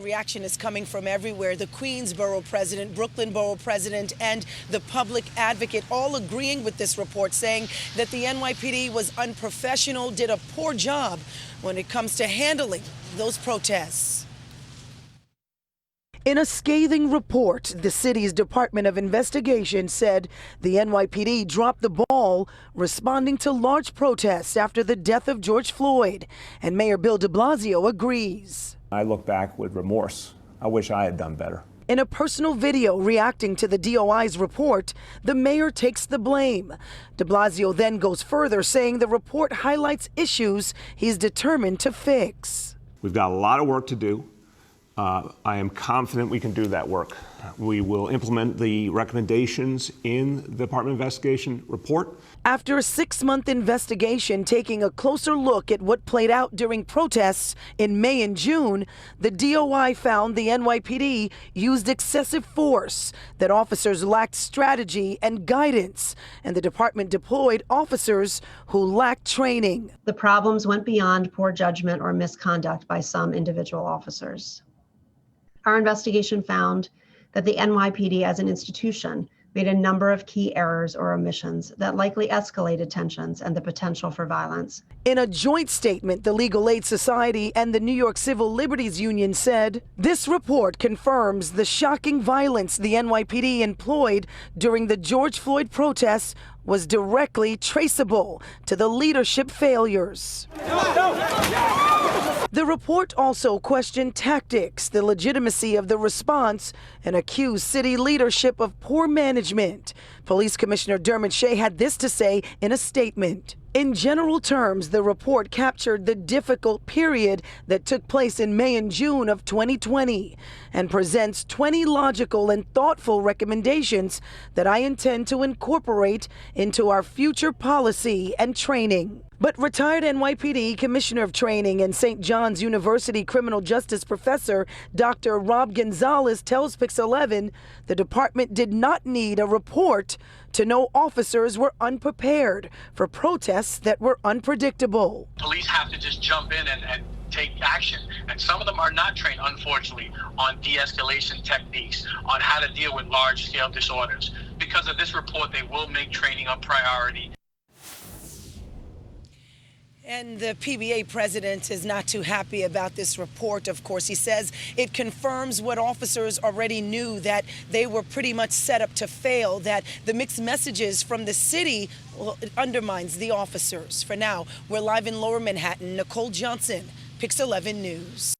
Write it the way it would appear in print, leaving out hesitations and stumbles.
Reaction is coming from everywhere. The Queensborough president, Brooklyn Borough president, and the public advocate all agreeing with this report, saying that the NYPD was unprofessional, did a poor job when it comes to handling those protests. In a scathing report, the city's Department of Investigation said the NYPD dropped the ball responding to large protests after the death of George Floyd, and Mayor Bill de Blasio agrees. I look back with remorse. I wish I had done better. In a personal video reacting to the DOI's report, the mayor takes the blame. De Blasio then goes further, saying the report highlights issues he's determined to fix. We've got a lot of work to do. I am confident we can do that work. We will implement the recommendations in the Department of Investigation report. After a 6-month investigation taking a closer look at what played out during protests in May and June, the DOI found the NYPD used excessive force, that officers lacked strategy and guidance, and the department deployed officers who lacked training. The problems went beyond poor judgment or misconduct by some individual officers. Our investigation found that the NYPD as an institution made a number of key errors or omissions that likely escalated tensions and the potential for violence. In a joint statement, the Legal Aid Society and the New York Civil Liberties Union said, this report confirms the shocking violence the NYPD employed during the George Floyd protests was directly traceable to the leadership failures. The report also questioned tactics, the legitimacy of the response, and accused city leadership of poor management. Police Commissioner Dermot Shea had this to say in a statement. In general terms, the report captured the difficult period that took place in May and June of 2020 and presents 20 logical and thoughtful recommendations that I intend to incorporate into our future policy and training. But retired NYPD Commissioner of Training and St. John's University criminal justice professor Dr. Rob Gonzalez tells Pix 11 the department did not need a report to know officers were unprepared for protests that were unpredictable. Police have to just jump in and take action. And some of them are not trained, unfortunately, on de-escalation techniques, on how to deal with large-scale disorders. Because of this report, they will make training a priority. And the PBA president is not too happy about this report. Of course, he says it confirms what officers already knew, that they were pretty much set up to fail, that the mixed messages from the city undermines the officers. For now, we're live in Lower Manhattan. Nicole Johnson, Pix 11 News.